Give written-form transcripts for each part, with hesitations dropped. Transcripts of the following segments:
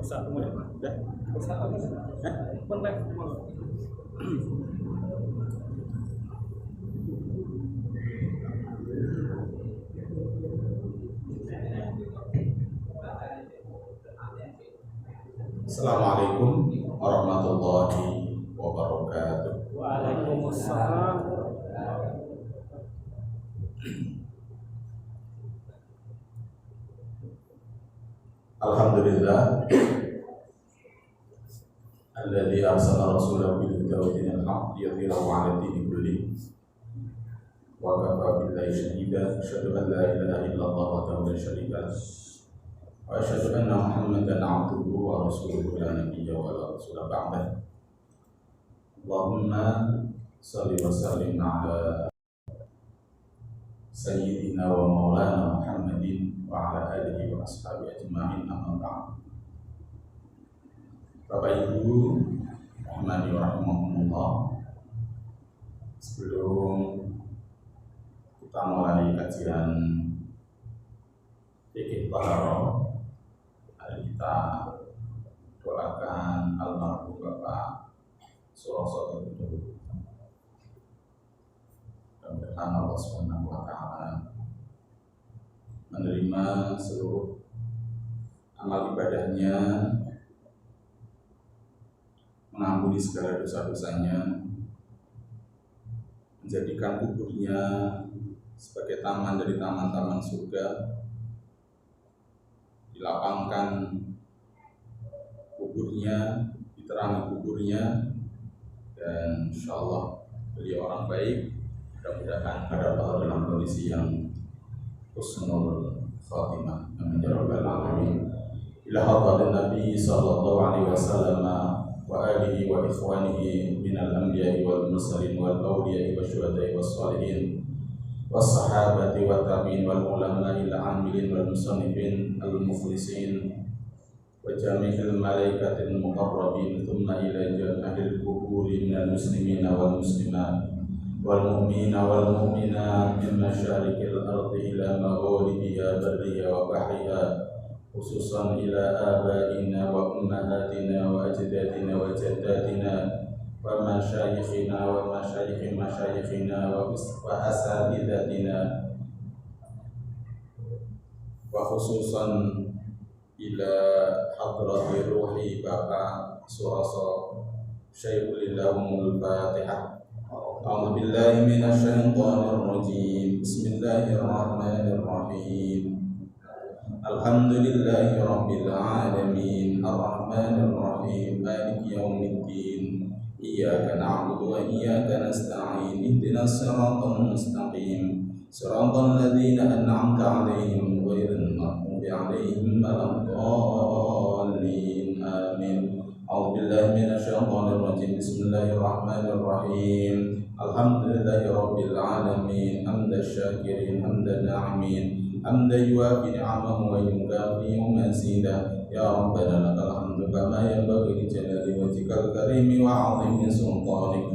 Bersatu ya, udah bersatu kan? Benar. Assalamualaikum warahmatullahi wabarakatuh. Waalaikumsalam. Alhamdulillah alladzi arsala rasulahu bil huda wa dinil haqq liyudhhirahu 'ala dini kullihi wa kafa billahi shahida. Asyhadu an la ilaha illallah wahdahu la syarika lahu wa asyhadu anna Muhammadan 'abduhu wa rasuluhu la nabiyya wa la rasula ba'dahu. Allahumma shalli wa sallim 'ala sayyidina wa maulana Muhammadin wa ala alihi wa ashabihi ajma'in, amma ba'd. Bapak Ibu rahimani wa rahimakumullah, sebelum kita mulai kajian fikih taharah, mari kita doakan almarhum Bapak Suroso dulu. Mudah-mudahan Allah Subhanahu wa taala menerima seluruh amal ibadahnya, mengampuni segala dosa-dosanya, menjadikan kuburnya sebagai taman dari taman-taman surga, dilapangkan kuburnya, diterangi kuburnya, dan insyaallah beliau orang baik. Mudah-mudahan pada dalam kondisi yang husnul khatimah. Amin ya rabbal alamin. Ila hadratin Nabi sallallahu alaihi wasallam wa alihi wa ikhwanihi minal anbiya'i wal mursalin wal awliya'i wasyuhada'i was salihin was sahabati wat tabi'in wal ulama'i al amilin wal musannifin al mukhlisin wa jami'il malaikatil muqarrabin thumma ila jami'il quburi minal muslimina wal muslimat wal mu'minina wal mu'minat min masyariqil ardi ila magharibiha barriha wa bahriha, khususan ila abaina wa ummahatina wa ajdadina wa jaddatina wa masyayikhina wa masyayikhi masyayikhina wa asatidatina, wa khususan ila hadrati ruhi Bapak Suroso Syekhul Lahumul Fatihah. A'udzu billahi minasy syaithanir rajim. Bismillahirrahmanirrahim. Alhamdulillahi rabbil alamin, arrahmanir rahim, maliki yaumiddin. Iyyaka na'budu wa iyyaka nasta'in. Ihdinas siratal mustaqim. Siratal ladzina an'amta 'alaihim ghairil maghdubi 'alaihim waladdallin. Amin. A'udzu billahi minasy syaithanir rajim. Bismillahirrahmanirrahim. Alhamdulillahi rabbil alamin, hamdasy syakirin hamdan na'imin, hamdan yuwafi ni'amahu wa yukafi mazidah. Ya Rabbana lakal hamdu kama yanbaghi li jalali wajhikal karimi wa 'azimi sultanik.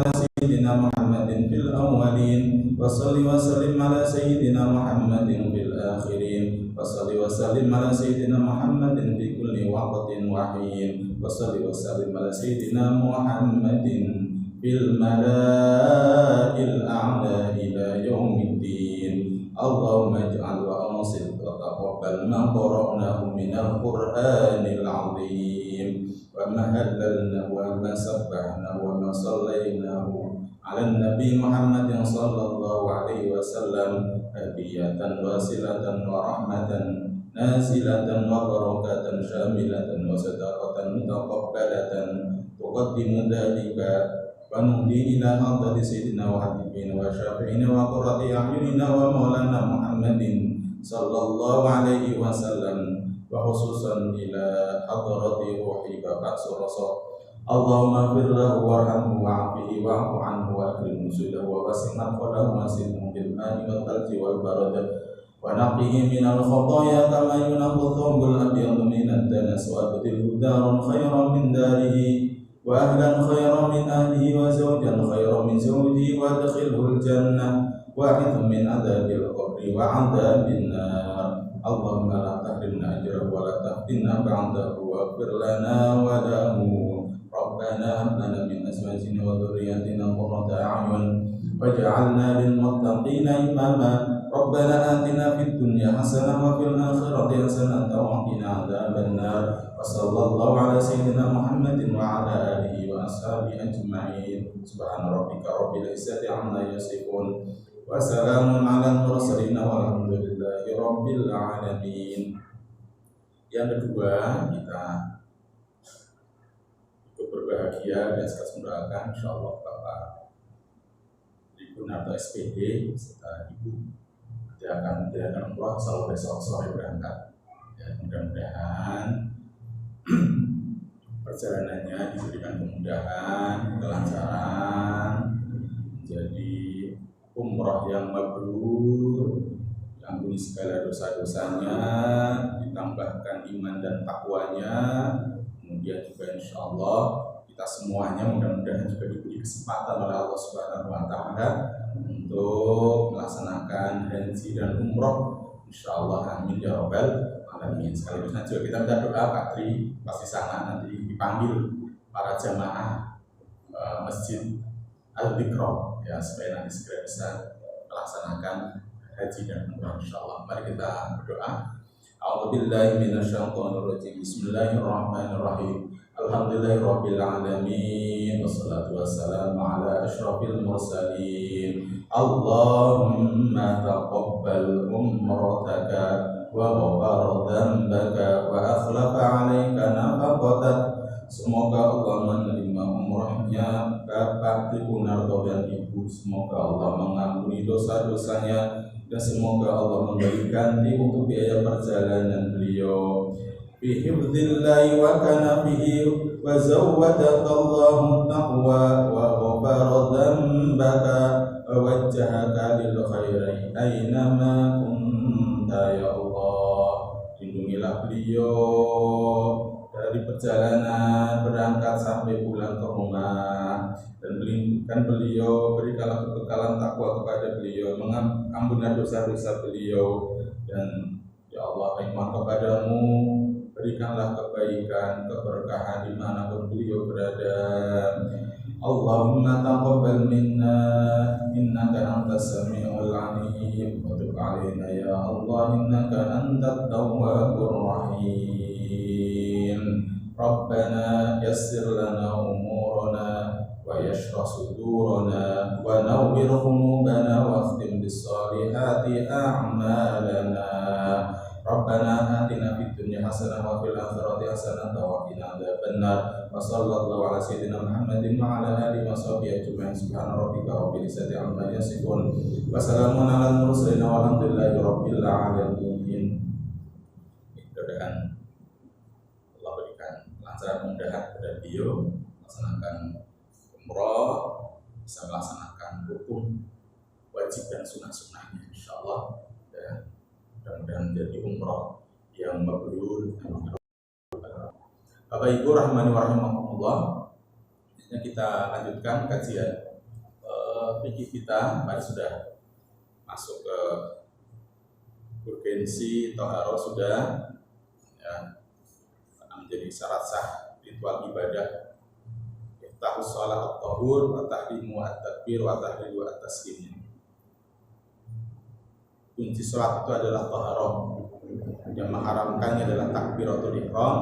Sayyidina Muhammadin fil awwalin wa salli wa sallim ala sayyidina Muhammadin fil akhirin wa salli wa sallim ala sayyidina Muhammadin fi kulli waqtin wa hin wa salli wa sallim ala sayyidina Muhammadin fil mala'il a'la ila yaumiddin. Allahumma ij'al wa ansil wa taqabbal ma qara'nahu minal Qur'anil 'azim wa ma hallalnahu wa ma sabbahnahu wa ma sallaynahu ala nabi Muhammadin sallallahu alaihi wasallam hadiyatan wasilatan wa rahmatan nazilatan wa barakatan syamilatan wa sadaqatan mutaqabbalatan tuqaddimu dhalika wa nuhdi ila hadrati sayyidina wa habibina wa syafi'ina wa qurrati a'yunina wa maulana Muhammadin sallallahu alaihi wasallam, wa khususan ila hadrati ruhi Bapak Suroso. Allahumma fir lahu warhamhu wa'afihi wa'fu anhu wa akrim nuzulahu wa wasi' madkhalahu wa silhu bil ma'i wal thalji wal baradah wa naqqihi minal khotoya kama yunaqqa thawbul abyadu minad danas wa abdilhu daran khairan min darihi wa ahlan khairan min ahlihi wa zawjan khairan min zawjihi wa adkhilhul jannah wa 'idhum min adzabil qabri wa 'adzabin nar. Allahumma la tahrimna ajrahu wa la taftinna ba'dahu waghfir lana wa lahu. Rabbana hab lana min azwajina wa dhurriyyatina qurrata a'yun waj'alna lil muttaqina imama. Rabbana atina fid dunya hasanah wa fil akhirati hasanah wa qina adzaban nar. Wa sallallahu ala sayyidina Muhammadin wa ala alihi wa ashabihi ajma'in. Subhana rabbika rabbil izzati amma yasifun wa salamun alal mursalin walhamdulillahi rabbil alamin. Yang kedua, kita ikut berbahagia dan sekaligus mendoakan insyaallah Bapak Ibu atau SPD serta Ibu nanti akan menjalankan umroh selalu besok sore berangkat. Ya, mudah-mudahan perjalanannya diberikan kemudahan, kelancaran, menjadi umroh yang mabrur, diampuni segala dosa-dosanya, ditambahkan iman dan takwanya. Kemudian juga insya Allah kita semuanya mudah-mudahan juga diberi kesempatan oleh Allah Subhanahu wa Ta'ala untuk melaksanakan haji dan umroh. Insya Allah amin ya rabbal alamin. Sekaligus nanti juga kita minta doa Pak Tri pasti sana nanti dipanggil para jamaah masjid Al-Bikro ya supaya nanti segera bisa melaksanakan haji dan umrah insyaallah. Mari kita berdoa. A'udzubillahi minasyaitonirrajim. Bismillahirrahmanirrahim. Alhamdulillahirabbil alamin wassalatu wassalamu ala asyrafil mursalin. Allahumma taqabbal umrataka wa ghafara dhanbaka wa akhlafa 'alaika nafaqatak. Semoga Allah menerima umrahnya Bapak Tribunarto dan Ibu. Semoga Allah mengampuni dosa-dosanya dan semoga Allah memberi ganti untuk biaya perjalanan beliau. Fi hifdzillahi wa kanafihi wa zawwadaka Allahu taqwa wa ghafara dhanbaka wa wajjahaka lil khairi aynama kunta ya Allah. Lindungilah beliau dari perjalanan berangkat sampai pulang ke rumah dan berikan beliau, berikanlah kebekalan takwa kepada beliau, mengampuni dosa-dosa beliau, dan ya Allah iman kepadamu, berikanlah kebaikan, keberkahan dimanapun beliau berada. Allahumma taqabbal minna innaka antas sami'ul alim wa tub 'alaina ya Allah innaka antat tawwabur rahim. Rabbana yassir lana umurana wa yashrah sudurana wa nawwir qulubana wa khtim bis solihati a'malana. Rabbana atina fid dunya hasanah wa fil akhirati hasanah wa qina adzabannar. Wa sallallahu ala sayyidina Muhammadin wa ala alihi wa sahbihi ajma'in. Subhana rabbika rabbil izzati amma yasifun wa salamun alal mursalin walhamdulillahi rabbil alamin. Mudah-mudahan Allah berikan kelancaran mudahan kepada beliau melaksanakan umroh, bisa melaksanakan rukun wajib dan sunnah-sunnahnya insyaallah, dan mudah-mudahan menjadi umroh yang mabrur. Bapak Ibu rahimani wa rahimakumullah, kita lanjutkan kajian fikih kita. Mari sudah masuk ke urgensi toharoh sudah ya, menjadi syarat sah ritual ibadah. Tahus sholat at-tahur wa tahrimu at-takbir wa tahrimu at-taslim. Kunci sholat itu adalah taharah. Yang mengharamkannya adalah takbiratul ihram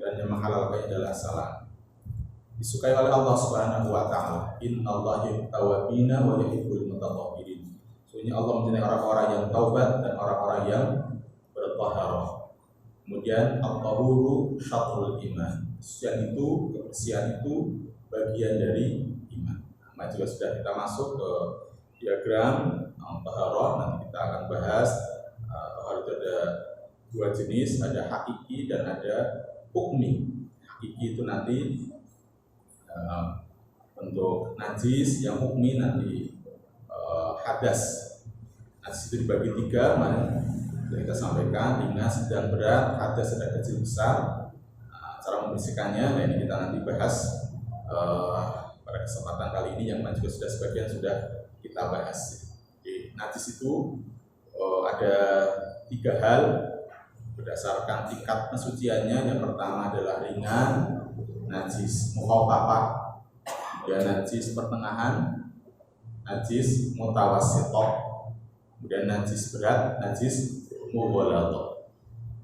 dan yang menghalalkannya adalah salam. Disukai oleh Allah Subhanahu wa Ta'ala. Innallaha yuhibbul wa yuhibbul mutatahhirin. Sesungguhnya Allah mencintai orang-orang yang taubat dan orang-orang yang bertaharah. Kemudian at-tahuru syatrul iman. Kesucian itu, kebersihan itu bagian dari iman. Nah, juga sudah kita masuk ke diagram taharah. Nanti kita akan bahas taharah itu ada dua jenis, ada hakiki dan ada hukmi. Hakiki itu nanti bentuk najis, yang hukmi nanti hadas. Najis itu dibagi tiga, mana kita sampaikan, ringan, sedang, berat, hadas, sedang, kecil, besar. Cara membersihkannya, nah ini kita nanti bahas pada kesempatan kali ini, yang juga sudah sebagian sudah kita bahas. Jadi, najis itu ada 3 hal berdasarkan tingkat kesuciannya. Yang pertama adalah ringan, najis mukhafafah, kemudian najis pertengahan, najis mutawassithah, kemudian najis berat, najis mughallathah.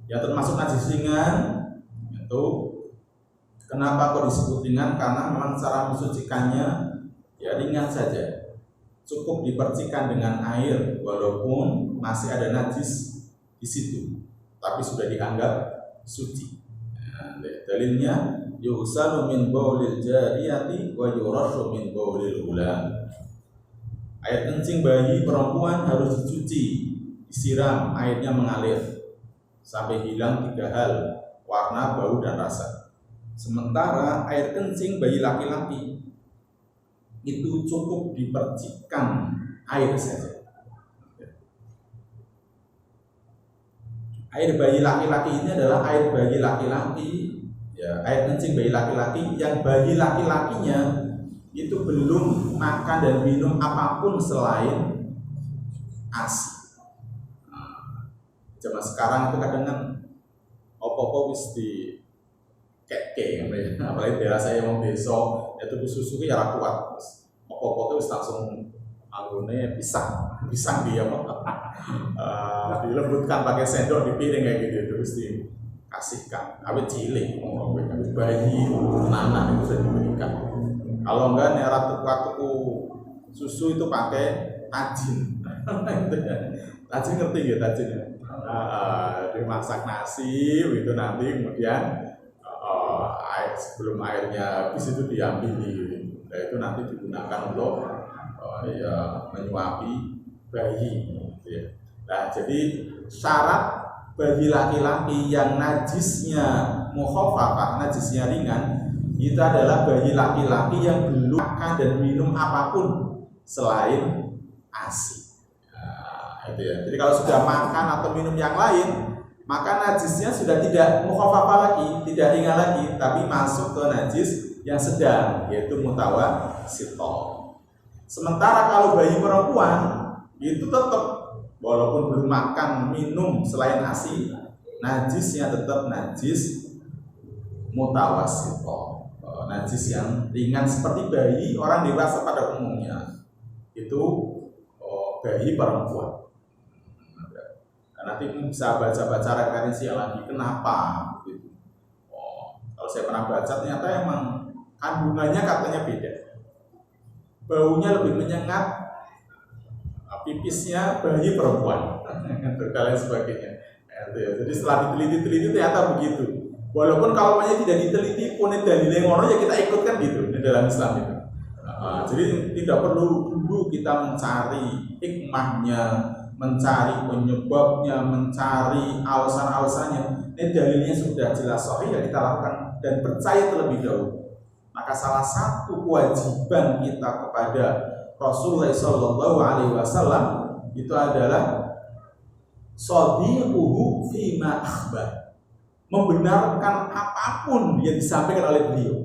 Yang termasuk najis ringan itu kenapa kok disebut ringan? Karena memang cara mensucikannya ya ringan saja, cukup dipercikan dengan air walaupun masih ada najis di situ, tapi sudah dianggap suci. Nah, dalilnya yughsalu min baulil jariyati wa yurashu min baulil ulam. Air kencing bayi perempuan harus dicuci, disiram, airnya mengalir sampai hilang 3 hal, warna, bau, dan rasa. Sementara air kencing bayi laki-laki itu cukup dipercikkan air saja. Air bayi laki-laki ini adalah air bayi laki-laki, ya, air kencing bayi laki-laki yang bayi laki-lakinya itu belum makan dan minum apapun selain ASI. Nah, zaman sekarang itu kadang kan opo-opo wis di keke, apalagi daerah saya mau besok itu susu ya ra kuat, opo-opo wis langsung anggone pisang dia dilembutkan pakai sendok di piring kayak gitu, terus dikasihkan awet cilik, awet bayi anak itu sudah diberikan. Kalau enggak nerap tuku susu itu pakai tajin. Tajin ngerti ya tajin ya? Dimasak nasi itu nanti kemudian sebelum airnya habis itu diambil nah, itu nanti digunakan untuk ya, menyuapi bayi ya. Nah, jadi syarat bagi laki-laki yang najisnya mukhafafah, najisnya ringan, itu adalah bayi laki-laki yang belum makan dan minum apapun selain ASI. Nah, itu ya. Jadi kalau sudah makan atau minum yang lain, maka najisnya sudah tidak mukhafafah lagi, tidak ringan lagi, tapi masuk ke najis yang sedang, yaitu mutawassithah. Sementara kalau bayi perempuan itu tetap walaupun belum makan minum selain ASI, najisnya tetap najis mutawassithah, najis yang ringan seperti bayi orang dewasa pada umumnya. Itu bayi perempuan. Nah, nanti bisa baca-baca referensi lagi kenapa gitu. Kalau saya pernah baca ternyata emang kandungannya katanya beda. Baunya lebih menyengat, pipisnya bayi perempuan dan lain sebagainya. Jadi setelah diteliti ternyata begitu. Walaupun kalau tidak diteliti pun dalilnya ngono ya kita ikutkan gitu di dalam Islam itu. Jadi tidak perlu dulu kita mencari hikmahnya, mencari penyebabnya, mencari alasan-alasannya. Ini dalilnya sudah jelas sahih ya kita lakukan dan percaya terlebih dahulu. Maka salah satu kewajiban kita kepada Rasulullah SAW itu adalah shadiquhu fima akhbar, membenarkan apapun yang disampaikan oleh beliau.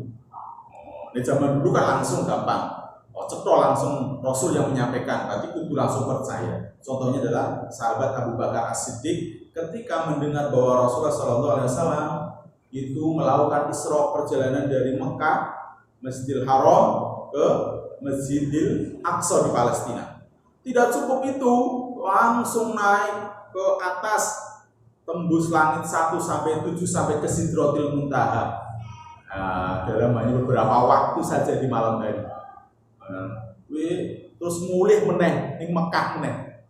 Di zaman dulu kan langsung gampang, cetok langsung Rasul yang menyampaikan, berarti kudu langsung percaya. Contohnya adalah sahabat Abu Bakar As-Siddiq ketika mendengar bahwa Rasulullah SAW itu melakukan Isra, perjalanan dari Mekah Masjidil Haram ke Masjidil Aqsa di Palestina. Tidak cukup itu, langsung naik ke atas, tembus langit 1 sampai 7 sampai ke Sidratil Muntaha. Nah, dalam hanya beberapa waktu saja di malam hari. Terus mulih meneh ning Mekah meneh.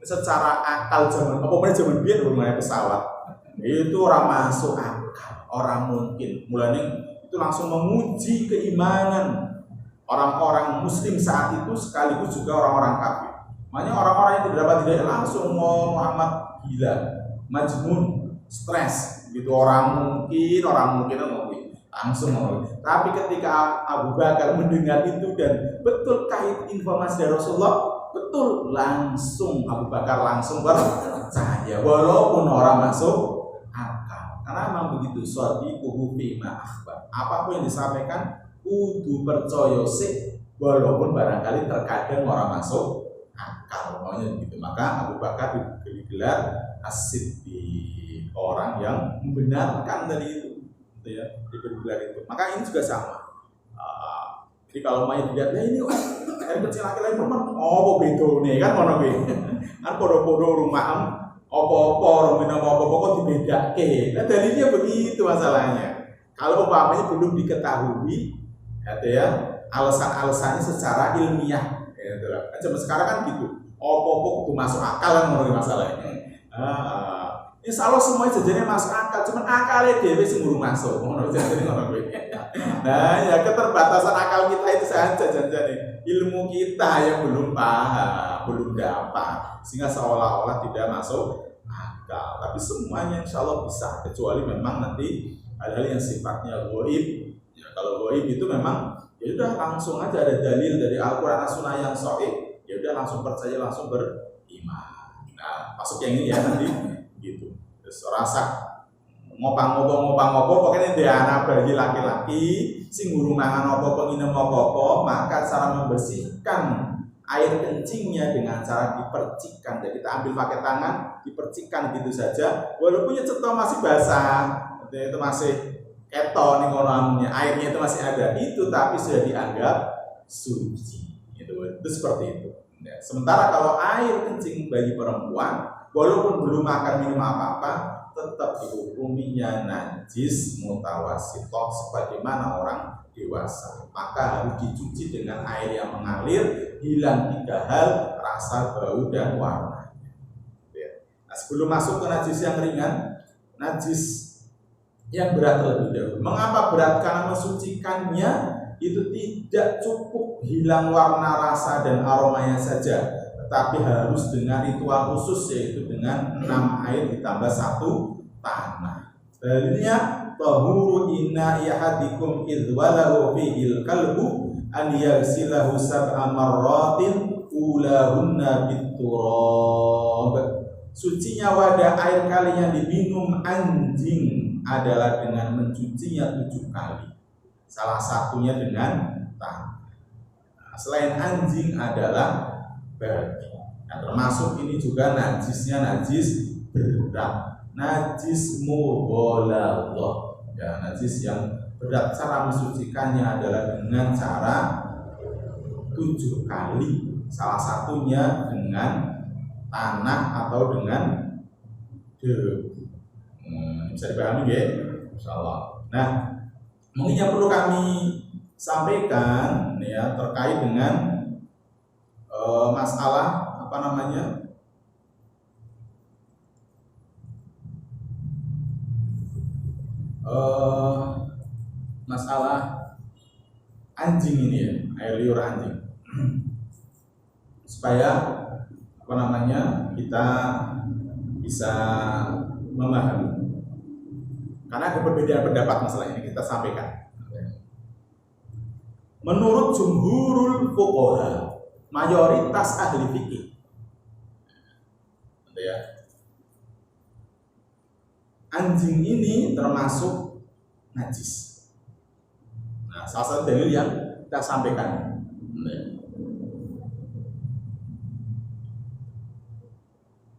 Secara akal zaman zaman biyen rumahnya pesawat. Itu orang masuk akal, orang mungkin. Mulanya itu langsung menguji keimanan orang-orang muslim saat itu sekaligus juga orang-orang kafir. Makanya orang-orang yang tidak dapat hidayah langsung mau Muhammad gila, majnun, stres gitu, orang mungkin langsung mau. Tapi ketika Abu Bakar mendengar itu dan betulkah itu informasi dari Rasulullah, betul, langsung Abu Bakar langsung percaya walaupun orang masuk akal. Karena memang begitu, shadiquhu fima akhbar. Apapun yang disampaikan kudu percaya sih, walaupun barangkali terkadang orang masuk akal. akal, maunya begitu. Maka Abu Bakar digelar As-Siddiq, orang yang membenarkan tadi itu, gitu ya, diberi gelar itu. Maka ini juga sama. Jadi kalau mau dilihat, ini air kecil laki-laki perempuan, oh begitu nih kan, mana gue, kan podo-podo rumah opo-opo, rumah opo-opo kok dibedake. Nah dalilnya begitu masalahnya. Kalau umpamanya belum diketahui, ya alasan-alasannya secara ilmiah. Cuma sekarang kan gitu, opo-opo itu masuk akal kan menurut masalahnya. Insya Allah semuanya jajannya masuk akal, cuman akalnya dewe sing masuk. Menurut jajannya ngono kuwi. Nah, ya keterbatasan akal kita itu saja jajannya. Ilmu kita yang belum paham, belum dapat, sehingga seolah-olah tidak masuk akal. Tapi semuanya insya Allah bisa, kecuali memang nanti hal-hal yang sifatnya ghaib. Ya, kalau ghaib itu memang ya udah langsung aja ada dalil dari Al-Qur'an As-Sunnah yang sahih. Ya udah langsung percaya, langsung beriman. Nah, masuk yang ini ya nanti gitu. Terus rasa ngopang-ngopong pokoknya dia anak bayi laki-laki sing guru mangan apa nginem apa maka cara membersihkan air kencingnya dengan cara dipercikkan. Jadi kita ambil pakai tangan, dipercikkan gitu saja, walaupun ya cetok masih basah, itu masih keton nih airnya itu masih ada itu, tapi sudah dianggap suci. Itu seperti itu. Ya. Sementara kalau air kencing bayi perempuan, walaupun belum makan minum apa-apa, tetap dihukuminya najis mutawasitoh sebagaimana orang dewasa. Maka harus dicuci dengan air yang mengalir, hilang 3 hal, rasa, bau, dan warna. Nah, sebelum masuk ke najis yang ringan, najis yang berat terlebih dahulu. Mengapa berat? Karena mensucikannya itu tidak cukup hilang warna, rasa, dan aromanya saja, tetapi harus dengan ritual khusus, yaitu dengan 6 air ditambah 1 tanah. Dalilnya tahuru inna ihadikum idh walahu fihil kalbu an yaghsilahu sab'a marratin ulahunna biturab. Sucinya wadah air kali yang diminum anjing adalah dengan mencucinya 7 kali. Salah satunya dengan tanah. Nah, selain anjing adalah babi. Nah, termasuk ini juga najisnya najis berat, najis mughalladhah. Ya, najis yang berat. Cara mensucikannya adalah dengan cara 7 kali. Salah satunya dengan tanah atau dengan debu. Bisa dipahami ya? Insyaallah. Nah, mungkin yang perlu kami sampaikan ya terkait dengan masalah apa namanya masalah anjing ini ya, air liur anjing, supaya apa namanya kita bisa memahami, karena ada perbedaan pendapat masalah ini kita sampaikan. Menurut jumhurul fuqaha, mayoritas ahli fikih, ya, anjing ini termasuk najis. Nah, salah satu dalil yang kita sampaikan.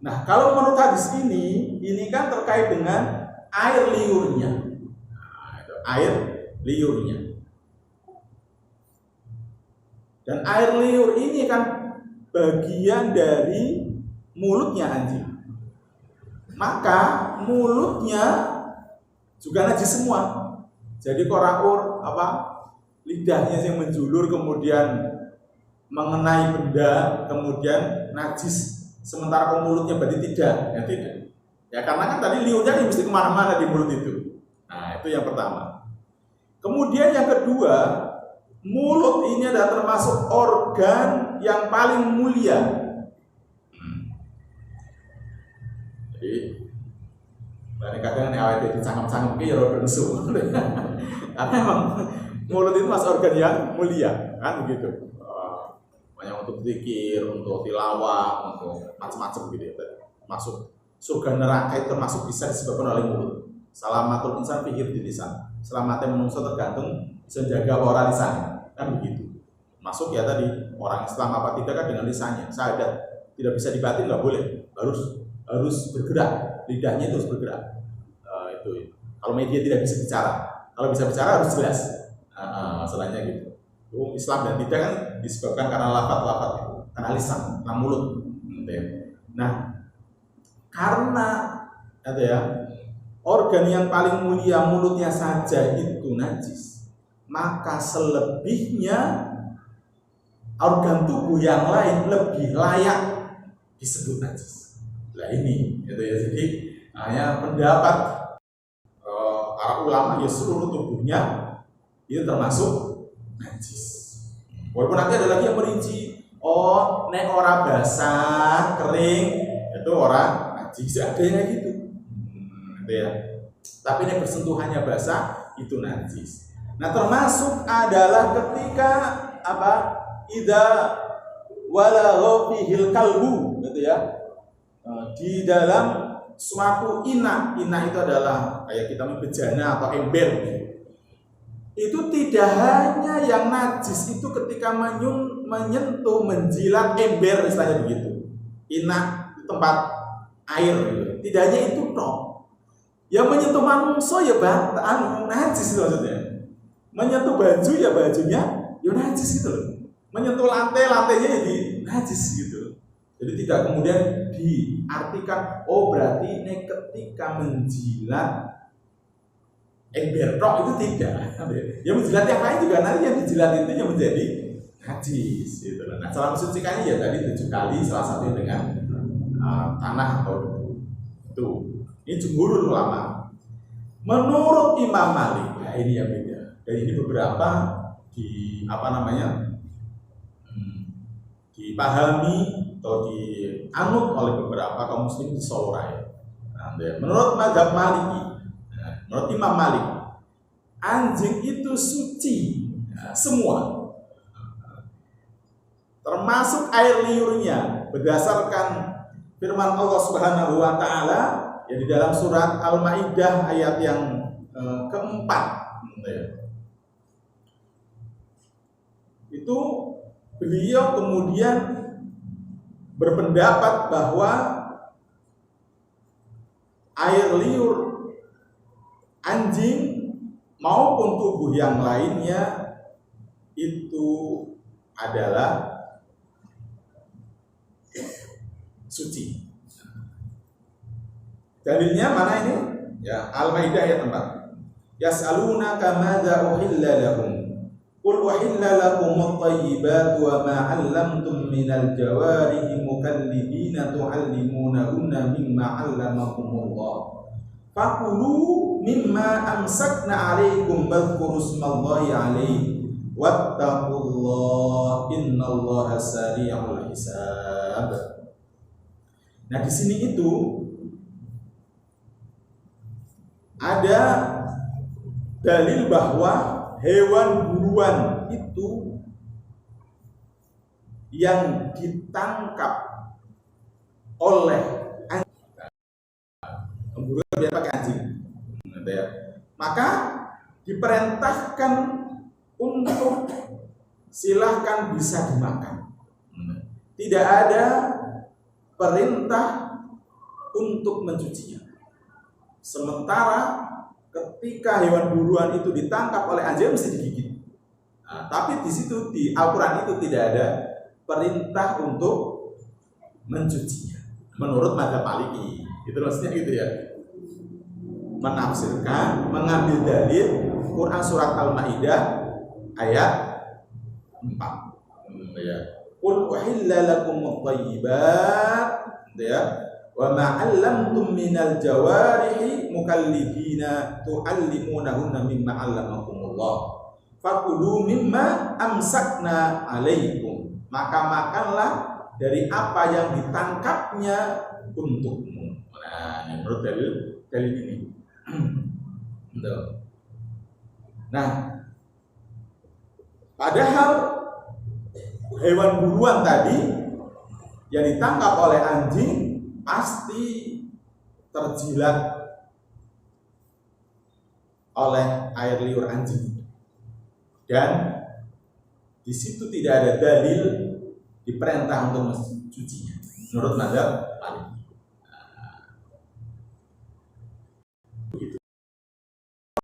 Nah, kalau menurut hadis ini kan terkait dengan air liurnya. Nah, itu air liurnya. Dan air liur ini kan bagian dari mulutnya anjing. Maka mulutnya juga najis semua. Jadi korakur lidahnya yang menjulur kemudian mengenai benda kemudian najis. Sementara mulutnya berarti tidak, ya tidak. Ya karena kan tadi liurnya ini mesti kemana-mana di mulut itu. Nah itu yang pertama. Kemudian yang kedua, mulut ini adalah termasuk organ yang paling mulia. Jadi kadang-kadang awet itu cangkem-cangkem ke ya bernesu. Karena memang mulut itu masuk organ yang mulia, kan begitu. Banyak untuk zikir, untuk tilawah, untuk macam-macam gitu ya. Masuk surga neraka itu termasuk bisa disebabkan oleh mulut. Salamatul insan fi hifdzi lisan. Selamatnya manusia tergantung bisa jaga orang lisannya, kan begitu. Masuk ya tadi orang Islam apa tidak kan dengan lisannya, syahadat. tidak bisa dibatin nggak boleh, harus bergerak, lidahnya itu harus bergerak. Itu kalau media tidak bisa bicara, kalau bisa bicara harus jelas. Masalahnya gitu. Islam dan lidah kan disebabkan karena lafaz-lafaz itu, karena lisan, karena mulut. Nah, karena ada ya organ yang paling mulia mulutnya saja itu najis, maka selebihnya organ tubuh yang lain lebih layak disebut najis. Nah ini, gitu ya. Jadi hanya pendapat para ulama ya seluruh tubuhnya itu termasuk najis. Walaupun nanti ada lagi yang merinci, nek ora basah, kering, itu ora najis. Ada yang gitu. Gitu ya. Tapi nek bersentuhannya basah itu najis. Nah, termasuk adalah ketika apa? Idza walagha fihil kalbu, gitu ya. Di dalam suatu ina itu adalah kayak kita bejana atau ember. Itu tidak hanya yang najis itu ketika menyentuh, menjilat ember, istilahnya begitu. Ina tempat air, gitu. Tidak hanya itu toh. Yang menyentuh manusia ya najis itu maksudnya. Menyentuh baju ya bajunya ya najis gitu loh. Menyentuh lantainya jadi najis gitu. Jadi tidak kemudian diartikan berarti ini ketika menjilat ember tok itu tidak. Yang menjilat yang lain juga nanti yang dijilat itu yang menjadi najis gitu. Nah, cara mensucikannya ya tadi 7 kali, salah satu dengan tanah atau debu. Itu. Ini jumhurul ulama. Menurut Imam Malik, ya ini yang beda. Dan ini beberapa dipahami atau dianut oleh beberapa kaum muslim di Solo Raya. Nah, menurut mazhab Maliki, menurut Imam Malik, anjing itu suci semua, termasuk air liurnya, berdasarkan firman Allah Subhanahu wa taala yang di dalam surat Al-Maidah ayat yang keempat. Itu beliau kemudian berpendapat bahwa air liur anjing maupun tubuh yang lainnya itu adalah suci. Dalilnya mana ini? Ya, Al-Maidah ayat 4. Yas'alunaka madza uhilla lahum. Qul uhilla lakum at-thayyibat wa ma 'allamtum minal jawarihi mukallibina tu'allimunahunna mimma 'allamakumullah. Fakulu mimma amsakna 'alaikum wadhkuru ismallahi 'alaihi wattaqullaha innallaha sari'ul hisab. Nah, di sini itu ada dalil bahwa hewan buruan itu yang ditangkap oleh anjing, buruan dia pakai anjing, maka diperintahkan untuk silahkan bisa dimakan. Tidak ada perintah untuk mencucinya. Sementara ketika hewan buruan itu ditangkap oleh anjing mesti digigit. Nah, tapi di situ di Al-Quran itu tidak ada perintah untuk mencucinya. Menurut mazhab Maliki, itu maksudnya gitu ya. Menafsirkan, mengambil dalil Quran surat Al-Maidah ayat 4. Ya. Qul uhilla lakum at-thayyibat, ya. Wa ma 'allamtum minal jawarihi mukallibina tu'allimunahunna mimma 'allamakumullah. Fakulu mimma amsakna 'alaikum. Maka makanlah dari apa yang ditangkapnya untukmu. Nah, ini menurut dalil ini. Nah, padahal hewan buruan tadi yang ditangkap oleh anjing pasti terjilat oleh air liur anjing, dan di situ tidak ada dalil diperintah untuk mencucinya. menurut mazhab Maliki. Begitu.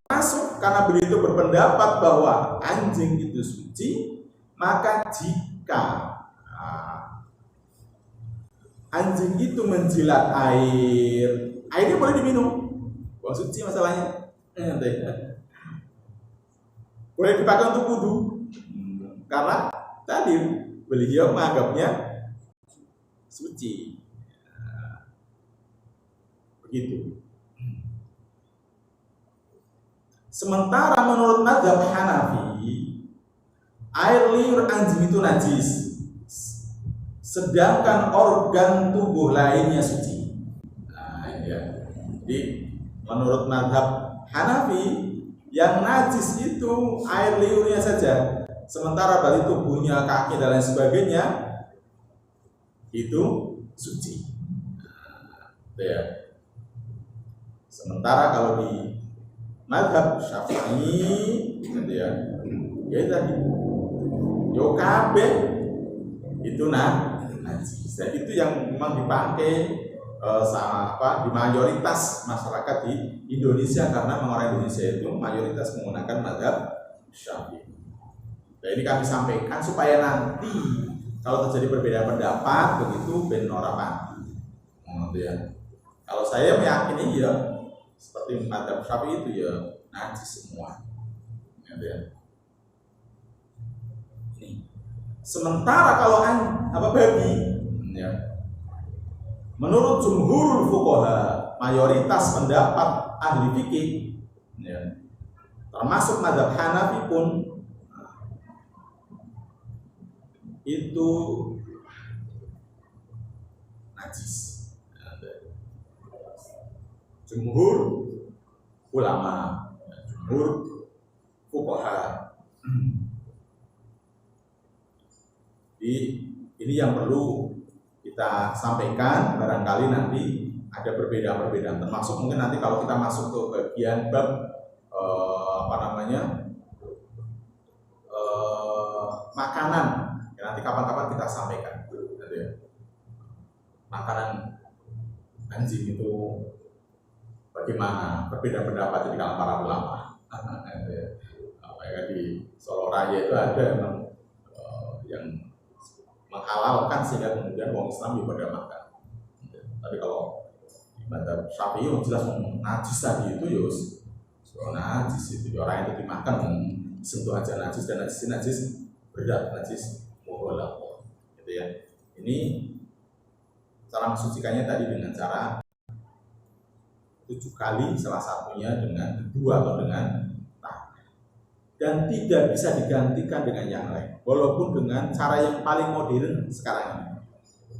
Masuk karena beliau itu berpendapat bahwa anjing itu suci, maka jika anjing itu menjilat airnya boleh diminum. Wah, suci masalahnya. Boleh dipakai untuk wudhu. Karena tadi beliau menganggapnya suci. Begitu. Sementara menurut mazhab Hanafi, air liur anjing itu najis, sedangkan organ tubuh lainnya suci. Nah, ya. Jadi menurut mazhab Hanafi, yang najis itu air liurnya saja, sementara dari tubuhnya, kaki dan lain sebagainya itu suci. Ya. Sementara kalau di mazhab Syafi'i, gitu ya tadi, yo kabeh itu najis. Dan itu yang memang dipakai di mayoritas masyarakat di Indonesia, karena orang Indonesia itu mayoritas menggunakan mazhab Syafi'i. Nah, ini kami sampaikan supaya nanti kalau terjadi perbedaan pendapat begitu ben ora pati. Ya. Kalau saya meyakini ya seperti mazhab Syafi'i itu ya najis semua. Ya. Ini. Sementara kalau babi, ya, menurut jumhurul fuqaha, mayoritas pendapat ahli fikih, ya, termasuk mazhab Hanafi pun itu najis. Jumhur ulama, jumhur fuqaha. Jadi ini yang perlu kita sampaikan, barangkali nanti ada perbedaan-perbedaan, termasuk mungkin nanti kalau kita masuk ke bagian bab makanan, ya, nanti kapan-kapan kita sampaikan. Makanan anjing itu bagaimana, berbeda pendapat di kalangan para ulama. Kayak di Solo Raya itu ada yang menghalalkan sehingga kemudian orang Islam juga pada makan. Tapi kalau mazhab Syafi'i jelas najis tadi itu ya najis itu, orang yang dimakan sentuh aja najis, dan najis berat, najis mughallaq, gitu ya. Ini cara mensucikannya tadi dengan cara 7 kali, salah satunya dengan 2 atau dengan tangan, dan tidak bisa digantikan dengan yang lain, walaupun dengan cara yang paling modern sekarang ini.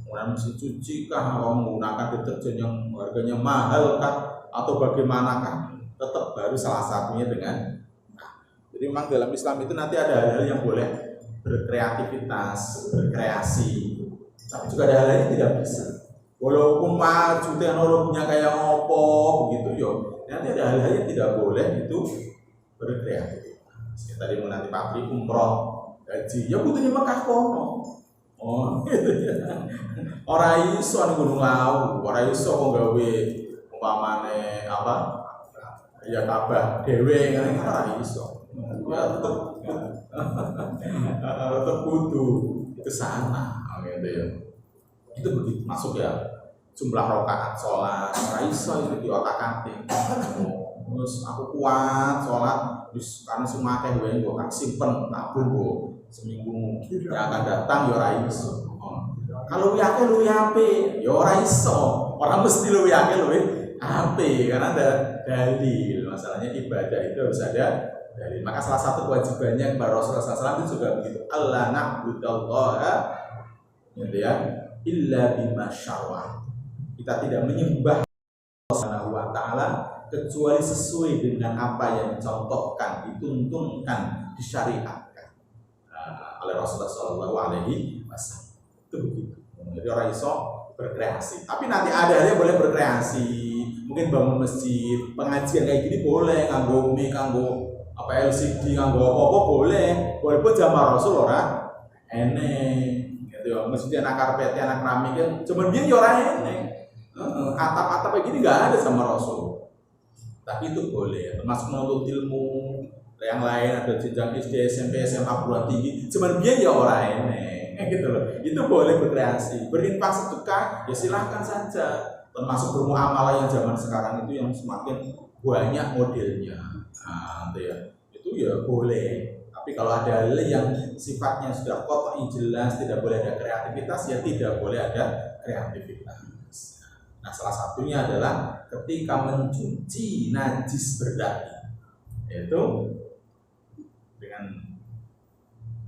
Menggunakan mesin cuci kah, atau menggunakan deterjen yang harganya mahal kah, atau bagaimanakah, tetap baru salah satunya dengan jadi memang dalam Islam itu nanti ada hal-hal yang boleh berkreativitas, berkreasi, tapi juga ada hal-hal yang tidak bisa. Walaupun maju teknologinya kayak opo begitu yo, nanti ada hal-hal yang tidak boleh itu berkreativitas. Tadi mau nanti pabrik umroh gaji, ya butuhnya Mekah kono. Oh, gitu ya. Orang iso ning Gunung Lawu, orang iso kok gawe umpamane ya Ka'bah dhewe ngene ora iso. Ya tetep kudu ke sana, gitu ya. Itu begitu masuk ya jumlah rakaat sholat, ora iso itu di otak-atik. Terus aku kuat sholat, terus karena semua akeh gue tak simpen, tabung gue seminggu yang akan datang ya ora iso. Kalau luwih akeh luwih apik, ya ora iso. Ora mesti luwih akeh luwih apik, karena ada dalil. Masalahnya ibadah itu harus ada dalil. Maka salah satu kewajibannya kepada Rasulullah SAW itu juga begitu. Allah na'budallaha, gitu ya, illa bima syar'a. Kita tidak menyembah Allah Subhanahu wa taala kecuali sesuai dengan apa yang dicontohkan, dituntunkan, disyariatkan oleh Rasulullah sallallahu alaihi wasallam. Itu begitu. Jadi orang iso berkreasi. Tapi nanti ada yang boleh berkreasi. Mungkin bangun masjid, pengajian kayak gini boleh, nganggo mic, nganggo LCD, nganggo apa-apa boleh. Walaupun zaman Rasul ora enek. Gitu ya, masjid anak karpet, anak keramik kan cuman dia ora eneng. Atap-atap kayak gini nggak ada sama Rasul. Tapi itu boleh, termasuk menuntut ilmu yang lain, ada jenjang SD, SMP, SMA, perguruan tinggi. Cuman dia ya orang eneng, gitu loh. Itu boleh berkreasi, berinfak sedekah, ya silahkan saja. Termasuk bermuamalah yang zaman sekarang itu yang semakin banyak modelnya. Nah, itu ya boleh. Tapi kalau ada hal yang sifatnya sudah kotor, jelas, tidak boleh ada kreativitas, ya tidak boleh ada kreativitas. Nah, salah satunya adalah ketika mencuci najis berdarah, yaitu dengan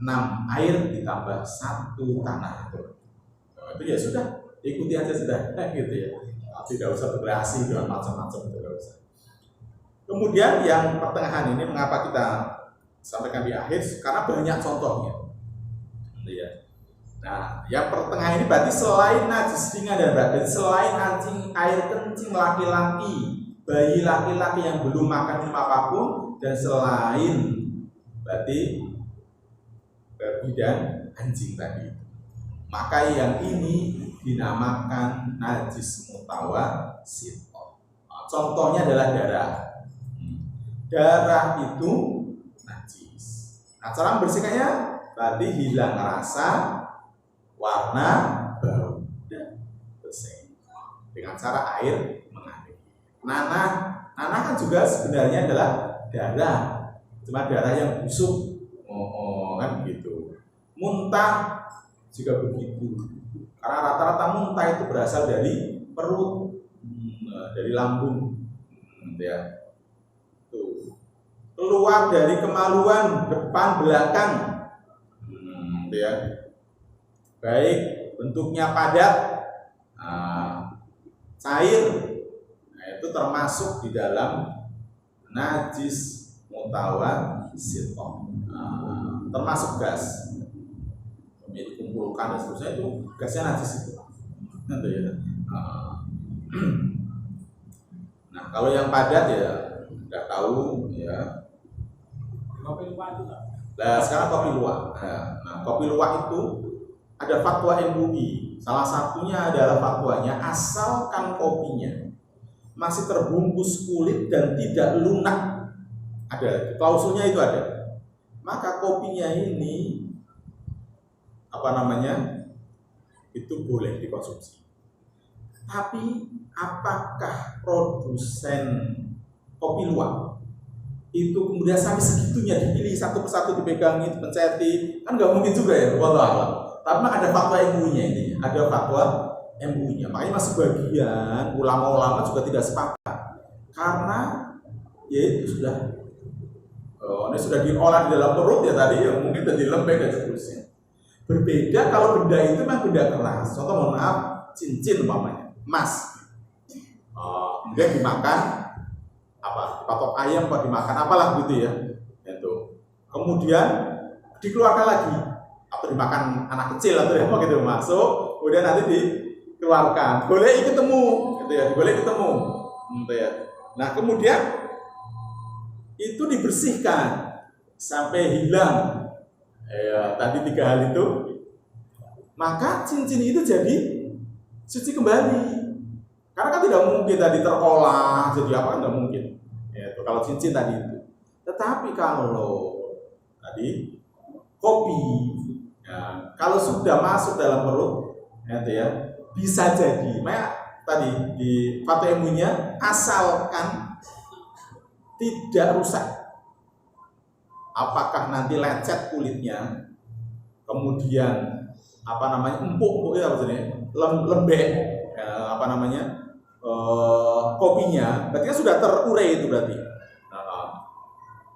6 air ditambah 1 tanah itu ya sudah, ikuti aja sudah, gitu ya. Tidak usah berkreasi dengan macam-macam, tidak usah. Kemudian yang pertengahan ini mengapa kita sampaikan di akhir? Karena banyak contohnya. Ya. Nah, yang pertengahan ini berarti selain najis ringan dan berat, berarti selain air kencing laki-laki, bayi laki-laki yang belum makan minum apapun, dan selain berarti babi dan anjing tadi. Maka yang ini dinamakan najis mutawassithah. Contohnya adalah darah. Darah itu najis. Nah, cara membersihkannya berarti hilang rasa, warna, bau, dan bersih dengan cara air mengalir. Nanah kan juga sebenarnya adalah darah, cuma darah yang busuk, kan gitu. Muntah juga begitu, karena rata-rata muntah itu berasal dari perut, dari lambung, ya. Tuh. Keluar dari kemaluan depan belakang, ya. Baik bentuknya padat, cair, nah, itu termasuk di dalam najis mutawassithah, termasuk gas, dikumpulkan dan seterusnya, itu gasnya najis itu. Nah, kalau yang padat ya udah tahu ya. Kopi luwak itu tak? Nah, sekarang kopi luwak. Nah, kopi luwak itu ada fatwa MUI. Salah satunya adalah fatwanya, asalkan kopinya masih terbungkus kulit dan tidak lunak, ada klausulnya itu ada, maka kopinya ini itu boleh dikonsumsi. Tapi apakah produsen kopi luwak itu kemudian sampai segitunya dipilih satu persatu, dipegangin, dipenceti, kan nggak mungkin juga ya, wallah. Tapi ada fatwa MUI-nya intinya, ada fatwa MUI-nya. Makanya masih bagian ulama-ulama juga tidak sepakat, karena ya itu ini sudah diolah di dalam perut ya tadi, ya mungkin jadi lembek dan seterusnya. Berbeda kalau benda itu memang benda keras. Contoh, mohon maaf, cincin umpamanya, emas, kemudian dimakan dipatok ayam, dimakan apalah gitu ya, itu. Kemudian dikeluarkan lagi, atau dimakan anak kecil atau apa gitu, masuk, kemudian nanti dikeluarkan, boleh ketemu, gitu ya, boleh ketemu, gitu ya. Nah, kemudian itu dibersihkan sampai hilang, tadi 3 hal itu, maka cincin itu jadi suci kembali, karena kan tidak mungkin tadi terolah jadi apa, nggak mungkin. Itu kalau cincin tadi itu. Tetapi kalau tadi kopi, ya, kalau sudah masuk dalam perut, ya, bisa jadi. Makanya tadi di fatwa MUI-nya, asalkan tidak rusak. Apakah nanti lecet kulitnya, kemudian empuk ya maksudnya, lembek, kopinya, berarti kan sudah terurai itu berarti.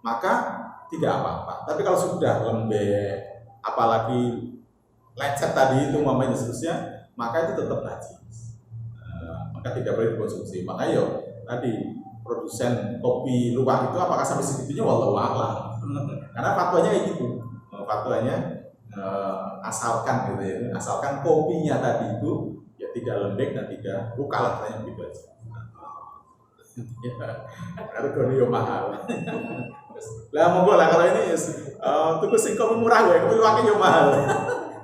Maka tidak apa-apa. Tapi kalau sudah lembek, apalagi lecet tadi itu umpamanya seterusnya, maka itu tetap najis. Maka tidak boleh dikonsumsi. Maka tadi produsen kopi luwak itu apakah sampai segitunya, wallahu a'lam. Karena fatwanya kayak gitu. Fatwanya asalkan gitu ya. Asalkan kopinya tadi itu ya tidak lembek dan tidak luka lah, katanya begitu aja. Harganya yo mahal. Lah monggo lah kalau ini tuku sing kopi murah wae, kopi luwaknya yo mahal.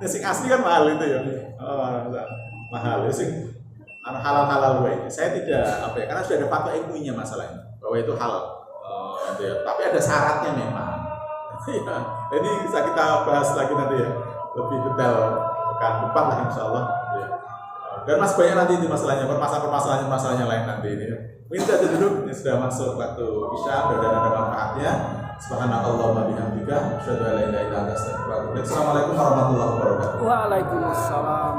Sing asli kan mahal itu ya. Oh, mahal. Sing halal wae. Saya tidak apa ya, karena sudah ada fatwa ilmunya masalahnya bahwa itu halal. Gitu ya. Tapi ada syaratnya memang. Ya, ini bisa kita bahas lagi nanti ya, lebih detail pekan depan lah insyaallah. Ya. Dan masih banyak nanti ini masalahnya, permasalahan lain nanti ini. Mungkin kita dulu, ini sudah masuk waktu isya, dan ada manfaatnya. Subhanallahumma bihamdika, asyhadu an la ilaha illa anta astaghfiruka wa atubu ilaik. Assalamualaikum warahmatullahi wabarakatuh. Waalaikumsalam.